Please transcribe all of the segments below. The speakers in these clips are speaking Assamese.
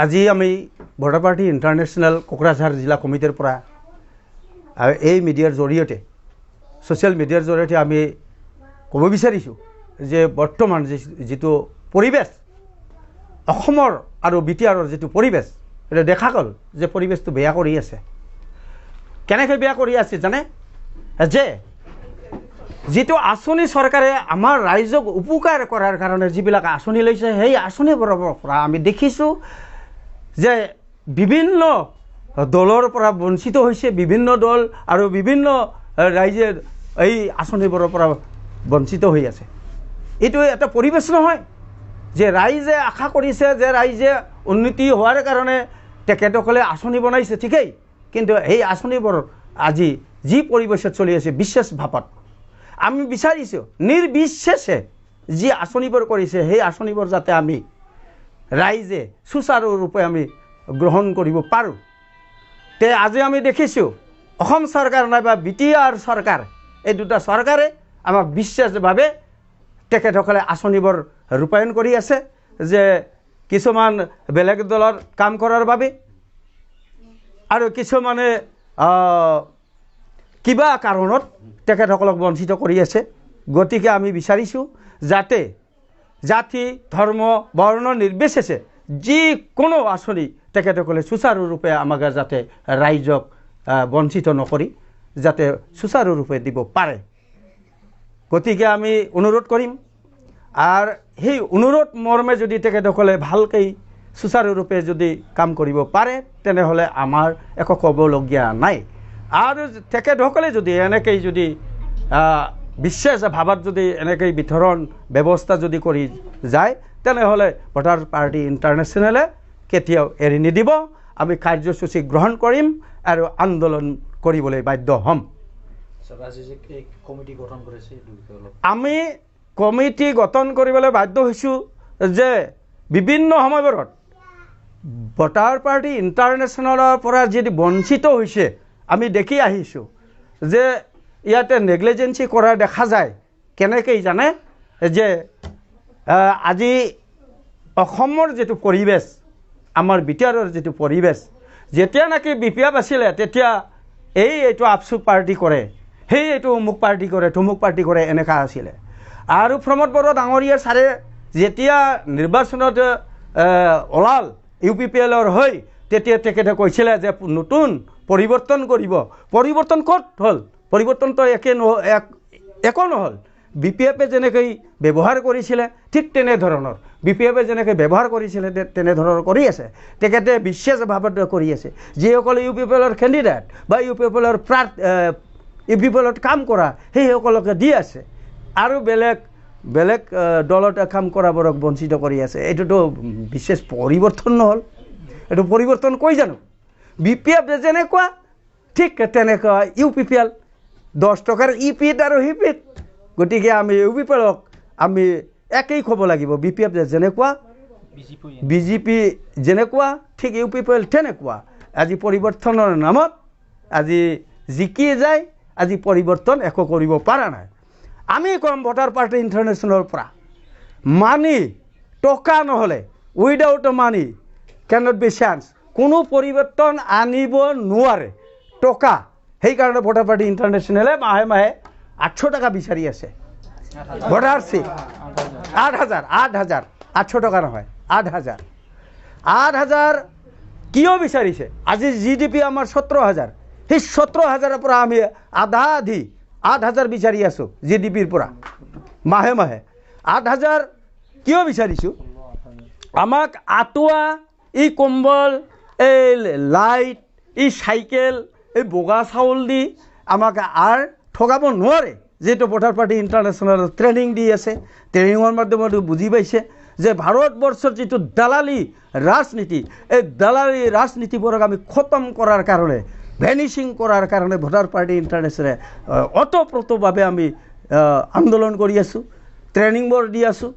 আজি আমি ভোটাৰ পাৰ্টি ইণ্টাৰনেশ্যনেল কোকৰাঝাৰ জিলা কমিটিৰ পৰা এই মিডিয়াৰ জৰিয়তে ছ'চিয়েল মিডিয়াৰ জৰিয়তে আমি ক'ব বিচাৰিছোঁ যে বৰ্তমান যিটো পৰিৱেশ অসমৰ আৰু বিটিআৰৰ যিটো পৰিৱেশ এটা দেখা গ'ল যে পৰিৱেশটো বেয়া কৰি আছে। কেনেকৈ বেয়া কৰি আছে জানে? যে যিটো আঁচনি চৰকাৰে আমাৰ ৰাইজক উপকাৰ কৰাৰ কাৰণে যিবিলাক আঁচনি লৈছে সেই আঁচনিবোৰৰ পৰা আমি দেখিছোঁ যে বিভিন্ন দলৰ পৰা বঞ্চিত হৈছে, বিভিন্ন দল আৰু বিভিন্ন ৰাইজে এই আঁচনিবোৰৰ পৰা বঞ্চিত হৈ আছে। এইটো এটা পৰিৱেশ নহয় যে ৰাইজে আশা কৰিছে যে ৰাইজে উন্নতি হোৱাৰ কাৰণে তেখেতসকলে আঁচনি বনাইছে, ঠিকেই, কিন্তু এই আঁচনিবোৰ আজি যি পৰিৱেশত চলি আছে বিশেষ ভাৱত আমি বিচাৰিছোঁ নিৰ্বিশেষে যি আঁচনিবোৰ কৰিছে সেই আঁচনিবোৰ যাতে আমি ৰাইজে সুচাৰুৰূপে আমি গ্ৰহণ কৰিব পাৰোঁ। তে আজি আমি দেখিছোঁ অসম চৰকাৰ নাইবা বিটিআৰ চৰকাৰ এই দুটা চৰকাৰে আমাক বিশেষভাৱে তেখেতসকলে আঁচনিবোৰ ৰূপায়ণ কৰি আছে যে কিছুমান বেলেগ দলৰ কাম কৰাৰ বাবে আৰু কিছুমানে কিবা কাৰণত তেখেতসকলক বঞ্চিত কৰি আছে। গতিকে আমি বিচাৰিছোঁ যাতে জাতি ধৰ্ম বৰ্ণ নিৰ্বিশেষে যিকোনো আঁচনি তেখেতসকলে সুচাৰুৰূপে আমাক যাতে ৰাইজক বঞ্চিত নকৰি যাতে সুচাৰুৰূপে দিব পাৰে। গতিকে আমি অনুৰোধ কৰিম আৰু সেই অনুৰোধ মৰ্মে যদি তেখেতসকলে ভালকৈ সুচাৰুৰূপে যদি কাম কৰিব পাৰে তেনেহ'লে আমাৰ একো ক'বলগীয়া নাই। আৰু তেখেতসকলে যদি এনেকৈ যদি বিশেষ ভাৱত যদি এনেকৈ বিতৰণ ব্যৱস্থা যদি কৰি যায় তেনেহ'লে ভোটাৰ পাৰ্টি ইণ্টাৰনেশ্যনেলে কেতিয়াও এৰি নিদিব। আমি কাৰ্যসূচী গ্ৰহণ কৰিম আৰু আন্দোলন কৰিবলৈ বাধ্য হ'ম। আমি কমিটি গঠন কৰিবলৈ বাধ্য হৈছোঁ যে বিভিন্ন সময়বোৰত ভোটাৰ পাৰ্টি ইণ্টাৰনেশ্যনেলৰ পৰা যদি বঞ্চিত হৈছে আমি দেখি আহিছোঁ যে ইয়াতে নেগলিজেঞ্চি কৰা দেখা যায়। কেনেকৈ জানে? যে আজি অসমৰ যিটো পৰিৱেশ আমাৰ বিটিআৰৰ যিটো পৰিৱেশ যেতিয়া নেকি বিপিএফ আছিলে তেতিয়া এইটো আপচুক পাৰ্টি কৰে, এইটো অমুক পাৰ্টি কৰে, তমুক পাৰ্টি কৰে, এনেকুৱা আছিলে। আৰু প্ৰমোদ বড়ো ডাঙৰীয়া ছাৰে যেতিয়া নিৰ্বাচনত ওলাল UPPLৰ হৈ তেতিয়া তেখেতে কৈছিলে যে নতুন পৰিৱৰ্তন কৰিব। পৰিৱৰ্তন ক'ত হ'ল? পৰিৱৰ্তনটো একো নহ'ল। BPF যেনেকৈ ব্যৱহাৰ কৰিছিলে ঠিক তেনেধৰণৰ BPF যেনেকৈ ব্যৱহাৰ কৰিছিলে তেনেধৰণৰ কৰি আছে। তেখেতে বিশেষভাৱে কৰি আছে। যিসকলে UPPLৰ কেণ্ডিডেট বা UPPLৰ UPPLত কাম কৰা সেইসকলকে দি আছে আৰু বেলেগ দলত কাম কৰাবোৰক বঞ্চিত কৰি আছে। এইটোতো বিশেষ পৰিৱৰ্তন নহ'ল। এইটো পৰিৱৰ্তন কৈ জানো? BPF যেনেকুৱা ঠিক তেনেকুৱা UPPL 10 টকাৰ ইপিত আৰু সিপিত। গতিকে আমি UPPLক আমি একেই ক'ব লাগিব। BPF যেনেকুৱা BJP যেনেকুৱা ঠিক UPPL তেনেকুৱা। আজি পৰিৱৰ্তনৰ নামত আজি জিকি যায়, আজি পৰিৱৰ্তন একো কৰিব পৰা নাই। আমি ক'ম ভোটাৰ পাৰ্টি ইণ্টাৰনেশ্যনেলৰ পৰা মানি টকা নহ'লে without money cannot be chance কোনো পৰিৱৰ্তন আনিব নোৱাৰে টকা। সেইকাৰণে ভোটাৰ পাৰ্টি ইণ্টাৰনেশ্যনেলে মাহে মাহে 800 টকা বিচাৰি আছে। ভোটাৰ চিট 8,000 800 টকা নহয় 8,000 কিয় বিচাৰিছে? আজি GDP আমাৰ 17,000, সেই 17,000ৰ পৰা আমি আধি 8,000 বিচাৰি আছোঁ GDPৰ পৰা মাহে মাহে 8,000 কিয় বিচাৰিছোঁ? আমাক আঁঠুৱা, এই কম্বল, এই লাইট, এই চাইকেল, এই বগা চাউল দি আমাক আৰু ঠগাব নোৱাৰে। যিহেতু ভোটাৰ পাৰ্টি ইণ্টাৰনেশ্যনেল ট্ৰেইনিং দি আছে, ট্ৰেইনিঙৰ মাধ্যমত বুজি পাইছে যে ভাৰতবৰ্ষৰ যিটো দালালি ৰাজনীতি এই দালালি ৰাজনীতিবোৰক আমি খতম কৰাৰ কাৰণে ভেনিচিং কৰাৰ কাৰণে ভোটাৰ পাৰ্টি ইণ্টাৰনেশ্যনেলে অতপ্ৰতভাৱে আমি আন্দোলন কৰি আছোঁ, ট্ৰেইনিংবোৰ দি আছোঁ।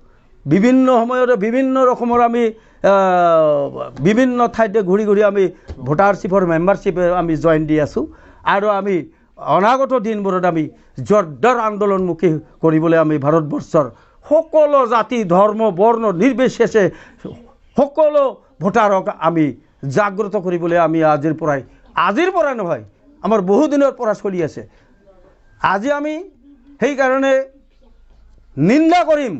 বিভিন্ন সময়তে বিভিন্ন ৰকমৰ আমি বিভিন্ন ঠাইতে ঘূৰি ঘূৰি আমি ভোটাৰশ্বিপৰ মেম্বাৰশ্বিপ আমি জইন দি আছোঁ আৰু আমি অনাগত দিনবোৰত আমি জোৰদাৰ আন্দোলনমুখী কৰিবলৈ আমি ভাৰতবৰ্ষৰ সকলো জাতি ধৰ্ম বৰ্ণ নিৰ্বিশেষে সকলো ভোটাৰক আমি জাগ্ৰত কৰিবলৈ আমি আজিৰ পৰাই নহয় আমাৰ বহু দিনৰ পৰা চলি আছে। আজি আমি সেইকাৰণে নিন্দা কৰিম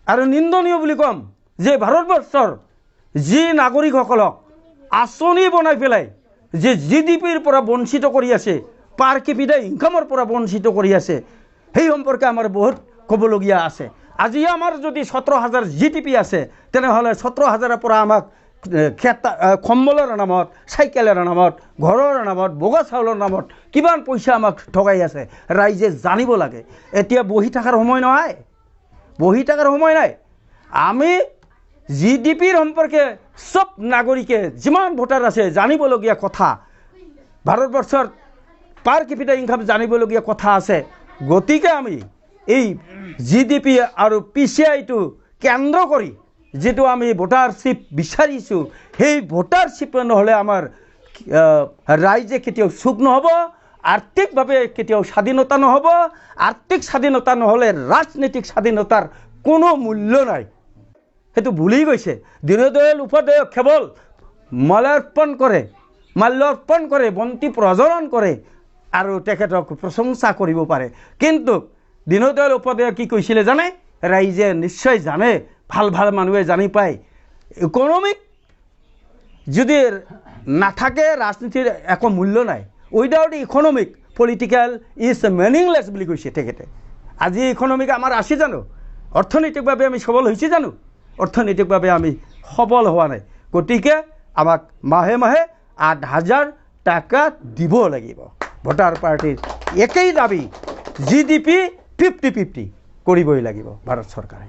আৰু নিন্দনীয় বুলি ক'ম যে ভাৰতবৰ্ষৰ যি নাগৰিকসকলক আঁচনি বনাই পেলাই যে GDPৰ পৰা বঞ্চিত কৰি আছে, পাৰ কেপিটা ইনকামৰ পৰা বঞ্চিত কৰি আছে, সেই সম্পৰ্কে আমাৰ বহুত ক'বলগীয়া আছে। আজি আমাৰ যদি 17,000 GDP আছে তেনেহ'লে 17,000ৰ পৰা আমাক কম্বলৰ নামত, চাইকেলৰ নামত, ঘৰৰ নামত, বগা চাউলৰ নামত কিমান পইচা আমাক ঠগাই আছে ৰাইজে জানিব লাগে। এতিয়া বহি থকাৰ সময় নহয়, বহি থকাৰ সময় নাই। আমি GDPৰ সম্পৰ্কে সব নাগৰিকে যিমান ভোটাৰ আছে জানিবলগীয়া কথা, ভাৰতবৰ্ষৰ পাৰ কেপিটা ইনকাম জানিবলগীয়া কথা আছে। গতিকে আমি এই GDP আৰু PCIটো কেন্দ্ৰ কৰি যেটো আমি ভোটাৰশ্বিপ বিচাৰিছোঁ, সেই ভোটাৰশ্বিপ নহ'লে আমাৰ ৰাইজে কেতিয়াও সুখ নহ'ব, আৰ্থিকভাৱে কেতিয়াও স্বাধীনতা নহ'ব। আৰ্থিক স্বাধীনতা নহ'লে ৰাজনৈতিক স্বাধীনতাৰ কোনো মূল্য নাই। সেইটো ভুলি গৈছে। দীনদয়াল উপাধ্যায় কেৱল মাল্যাৰ্পণ কৰে, বন্তি প্ৰজ্বলন কৰে আৰু তেখেতক প্ৰশংসা কৰিব পাৰে। কিন্তু দীনদয়াল উপাধ্যায় কি কৈছিলে জানে? ৰাইজে নিশ্চয় জানে, ভাল মানুহে জানি পায়। ইকনমিক যদি নাথাকে ৰাজনীতিৰ একো মূল্য নাই। Without economic political is meaningless বুলি কৈছে তেখেতে। আজি ইকনমিক আমাৰ আছে জানো? অৰ্থনৈতিকভাৱে আমি সবল হৈছে জানো? অৰ্থনৈতিকভাৱে আমি সবল হোৱা নাই। গতিকে আমাক মাহে মাহে 8,000 টাকা দিব লাগিব। ভোটাৰ পাৰ্টিৰ একেই দাবী, GDP 50-50 কৰিবই লাগিব ভাৰত চৰকাৰে।